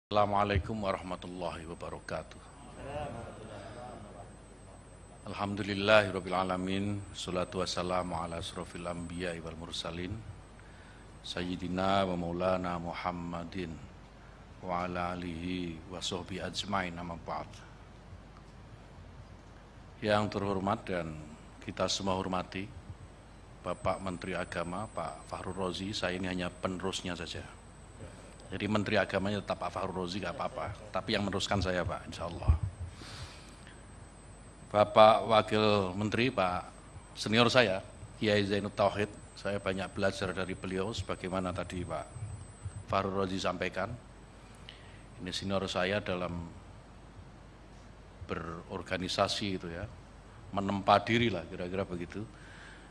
Assalamualaikum warahmatullahi wabarakatuh. Alhamdulillahirabbil alamin, salatu wassalamu ala asrofil anbiya wal mursalin sayyidina wa maulana Muhammadin wa ala alihi wa sahbihi ajmain, amma ba'd. Yang terhormat dan kita semua hormati Bapak Menteri Agama Pak Fakhrul Razi, saya ini hanya penerusnya saja. Jadi Menteri Agamanya tetap Pak Fakhrul Razi, gak apa-apa. Tapi yang meneruskan saya Pak, insya Allah. Bapak Wakil Menteri, Pak senior saya, Kiai Zainud Tauhid, saya banyak belajar dari beliau, sebagaimana tadi Pak Fakhrul Razi sampaikan. Ini senior saya dalam berorganisasi itu ya, menempa diri lah kira-kira begitu.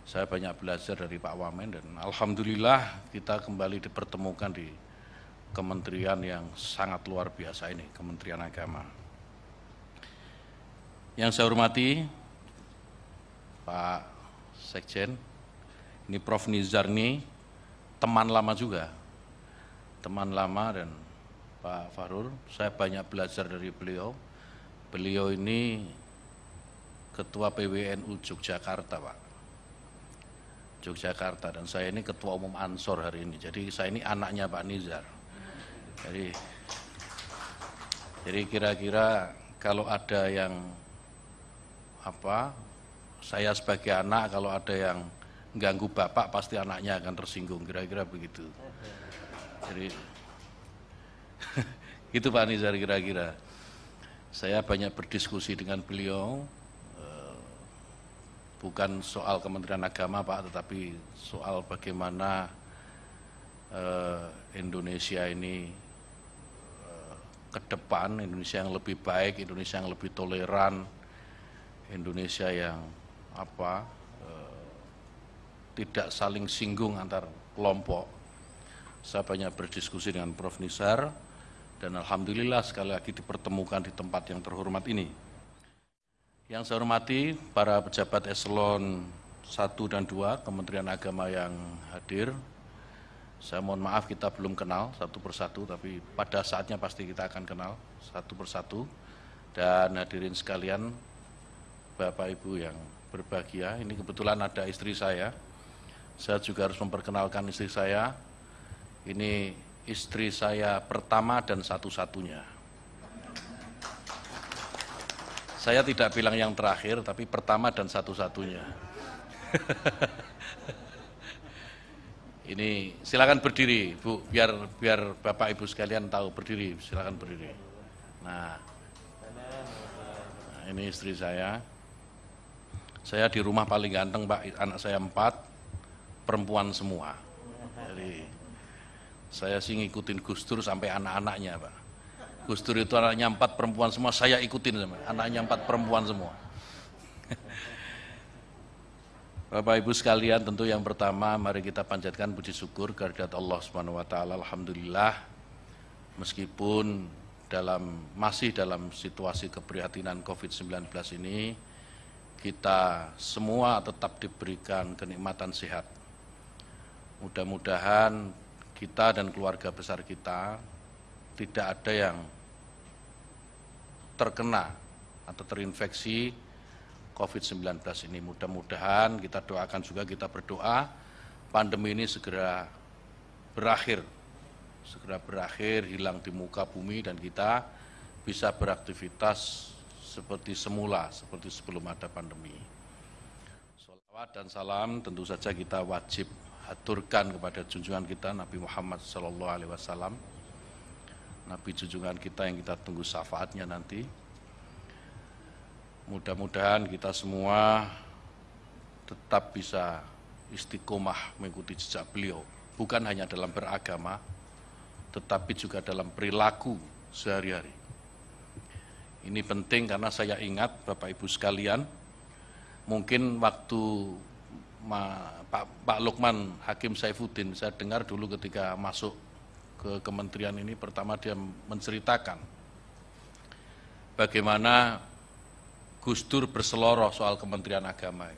Saya banyak belajar dari Pak Wamen dan alhamdulillah kita kembali dipertemukan di kementerian yang sangat luar biasa ini, Kementerian Agama. Yang saya hormati Pak Sekjen, ini Prof. Nizar ini teman lama juga, teman lama, dan Pak Fakhrul, saya banyak belajar dari beliau. Beliau ini Ketua PWNU Yogyakarta Pak, Yogyakarta, dan saya ini Ketua Umum Ansor hari ini, jadi saya ini anaknya Pak Nizar. Jadi kira-kira kalau ada yang saya sebagai anak, kalau ada yang ganggu bapak pasti anaknya akan tersinggung, kira-kira begitu. Jadi itu Pak Nizar kira-kira. Saya banyak berdiskusi dengan beliau, bukan soal Kementerian Agama Pak, tetapi soal bagaimana Indonesia ini ke depan, Indonesia yang lebih baik, Indonesia yang lebih toleran, Indonesia yang tidak saling singgung antar kelompok. Saya banyak berdiskusi dengan Prof. Nizar dan alhamdulillah sekali lagi dipertemukan di tempat yang terhormat ini. Yang saya hormati para pejabat eselon 1 dan 2 Kementerian Agama yang hadir. Saya mohon maaf kita belum kenal satu persatu, tapi pada saatnya pasti kita akan kenal satu persatu. Dan hadirin sekalian, Bapak Ibu yang berbahagia, ini kebetulan ada istri saya. Saya juga harus memperkenalkan istri saya. Ini istri saya pertama dan satu-satunya. Saya tidak bilang yang terakhir, tapi pertama dan satu-satunya. Ini silakan berdiri Bu, biar Bapak Ibu sekalian tahu, berdiri, silakan berdiri. Nah, ini istri saya. Saya di rumah paling ganteng Pak, anak saya 4, perempuan semua. Jadi saya sih ngikutin Gus Dur sampai anak-anaknya Pak. Gus Dur itu anaknya 4, perempuan semua, saya ikutin sama anaknya 4, perempuan semua. Bapak Ibu sekalian, tentu yang pertama mari kita panjatkan puji syukur kehadirat Allah Subhanahu wa taala. Alhamdulillah, meskipun masih dalam situasi keprihatinan Covid-19 ini, kita semua tetap diberikan kenikmatan sehat. Mudah-mudahan kita dan keluarga besar kita tidak ada yang terkena atau terinfeksi Covid-19 ini. Mudah-mudahan kita doakan juga, kita berdoa pandemi ini segera berakhir, hilang di muka bumi dan kita bisa beraktivitas seperti semula, seperti sebelum ada pandemi. Sholawat dan salam tentu saja kita wajib haturkan kepada junjungan kita Nabi Muhammad SAW, Nabi junjungan kita yang kita tunggu syafaatnya nanti. Mudah-mudahan kita semua tetap bisa istiqomah mengikuti jejak beliau, bukan hanya dalam beragama, tetapi juga dalam perilaku sehari-hari. Ini penting karena saya ingat Bapak Ibu sekalian, mungkin waktu Pak Lukman Hakim Saifuddin, saya dengar dulu ketika masuk ke kementerian ini, pertama dia menceritakan bagaimana Gus Dur berseloroh soal Kementerian Agama.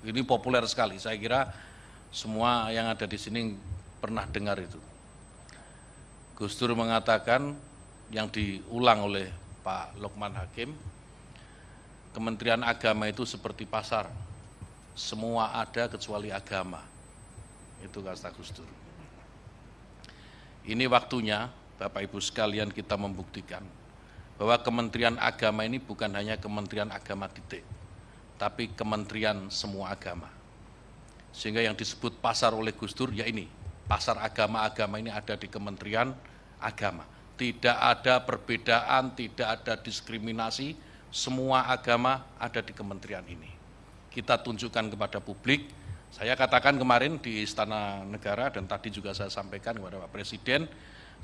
Ini populer sekali, saya kira semua yang ada di sini pernah dengar itu. Gus Dur mengatakan yang diulang oleh Pak Lukman Hakim, Kementerian Agama itu seperti pasar, semua ada kecuali agama. Itu kata Gus Dur. Ini waktunya Bapak Ibu sekalian kita membuktikan bahwa Kementerian Agama ini bukan hanya Kementerian Agama titik, tapi Kementerian semua agama. Sehingga yang disebut pasar oleh Gus Dur, ya ini, pasar agama-agama ini ada di Kementerian Agama. Tidak ada perbedaan, tidak ada diskriminasi, semua agama ada di kementerian ini. Kita tunjukkan kepada publik, saya katakan kemarin di Istana Negara dan tadi juga saya sampaikan kepada Pak Presiden,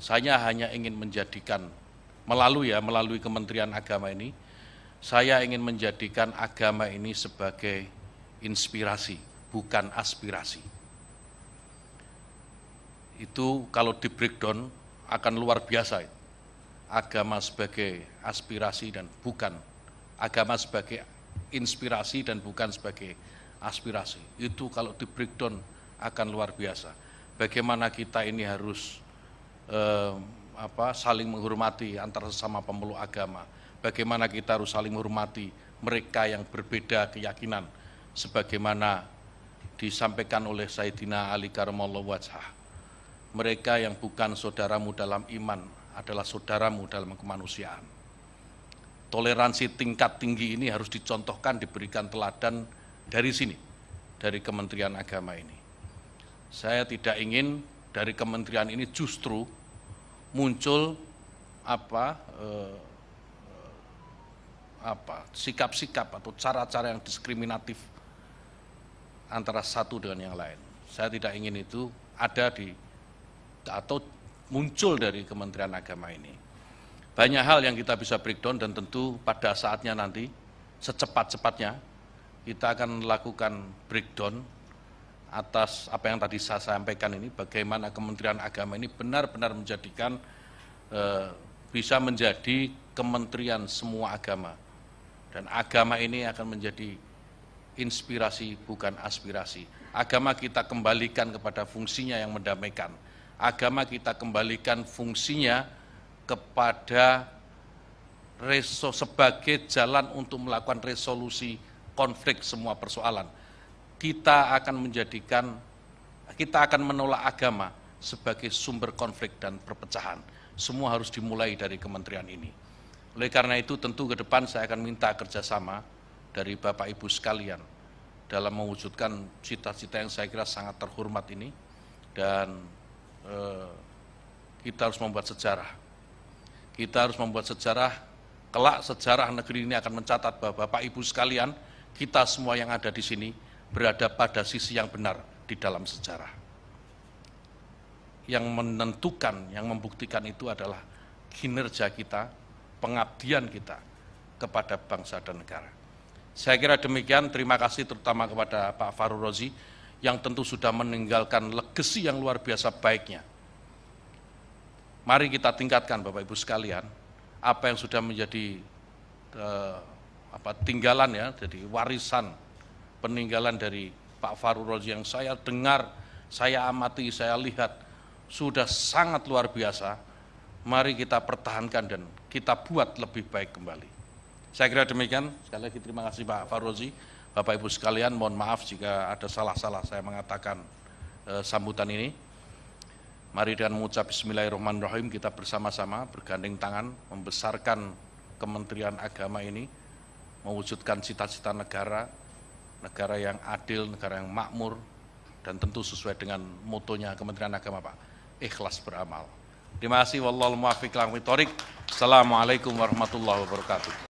saya hanya ingin menjadikan, melalui Kementerian Agama ini, saya ingin menjadikan agama ini sebagai inspirasi, bukan aspirasi. Itu kalau di breakdown akan luar biasa. Agama sebagai aspirasi dan bukan, agama sebagai inspirasi dan bukan sebagai aspirasi. Itu kalau di breakdown akan luar biasa. Bagaimana kita ini harus saling menghormati antara sesama pemeluk agama. Bagaimana kita harus saling menghormati mereka yang berbeda keyakinan. Sebagaimana disampaikan oleh Sayyidina Ali Karamallahu Wajhah. Mereka yang bukan saudaramu dalam iman adalah saudaramu dalam kemanusiaan. Toleransi tingkat tinggi ini harus dicontohkan, diberikan teladan dari sini, dari Kementerian Agama ini. Saya tidak ingin dari kementerian ini justru muncul sikap-sikap atau cara-cara yang diskriminatif antara satu dengan yang lain. Saya tidak ingin itu ada atau muncul dari Kementerian Agama ini. Banyak hal yang kita bisa breakdown dan tentu pada saatnya nanti, secepat-cepatnya, kita akan melakukan breakdown atas apa yang tadi saya sampaikan ini, bagaimana Kementerian Agama ini benar-benar menjadikan, bisa menjadi kementerian semua agama. Dan agama ini akan menjadi inspirasi bukan aspirasi. Agama kita kembalikan kepada fungsinya yang mendamaikan. Agama kita kembalikan fungsinya kepada sebagai jalan untuk melakukan resolusi konflik semua persoalan. Kita akan menolak agama sebagai sumber konflik dan perpecahan. Semua harus dimulai dari kementerian ini. Oleh karena itu tentu ke depan saya akan minta kerjasama dari Bapak Ibu sekalian dalam mewujudkan cita-cita yang saya kira sangat terhormat ini, dan kita harus membuat sejarah. Kita harus membuat sejarah, kelak sejarah negeri ini akan mencatat bahwa Bapak Ibu sekalian, kita semua yang ada di sini berada pada sisi yang benar di dalam sejarah. Yang menentukan, yang membuktikan itu adalah kinerja kita, pengabdian kita kepada bangsa dan negara. Saya kira demikian, terima kasih terutama kepada Pak Fahrul Razi yang tentu sudah meninggalkan legasi yang luar biasa baiknya. Mari kita tingkatkan Bapak Ibu sekalian, apa yang sudah menjadi tinggalan ya, jadi warisan peninggalan dari Pak Fahrul Razi yang saya dengar, saya amati, saya lihat sudah sangat luar biasa. Mari kita pertahankan dan kita buat lebih baik kembali. Saya kira demikian. Sekali lagi terima kasih Pak Fahrul Razi. Bapak Ibu sekalian, mohon maaf jika ada salah-salah saya mengatakan sambutan ini. Mari dengan mengucap Bismillahirrahmanirrahim kita bersama-sama bergandeng tangan membesarkan Kementerian Agama ini, mewujudkan cita-cita negara, negara yang adil, negara yang makmur, dan tentu sesuai dengan motonya Kementerian Agama Pak, ikhlas beramal. Terima kasih. Wallahul muwaffiq ila aqwamit thoriq. Assalamualaikum warahmatullahi wabarakatuh.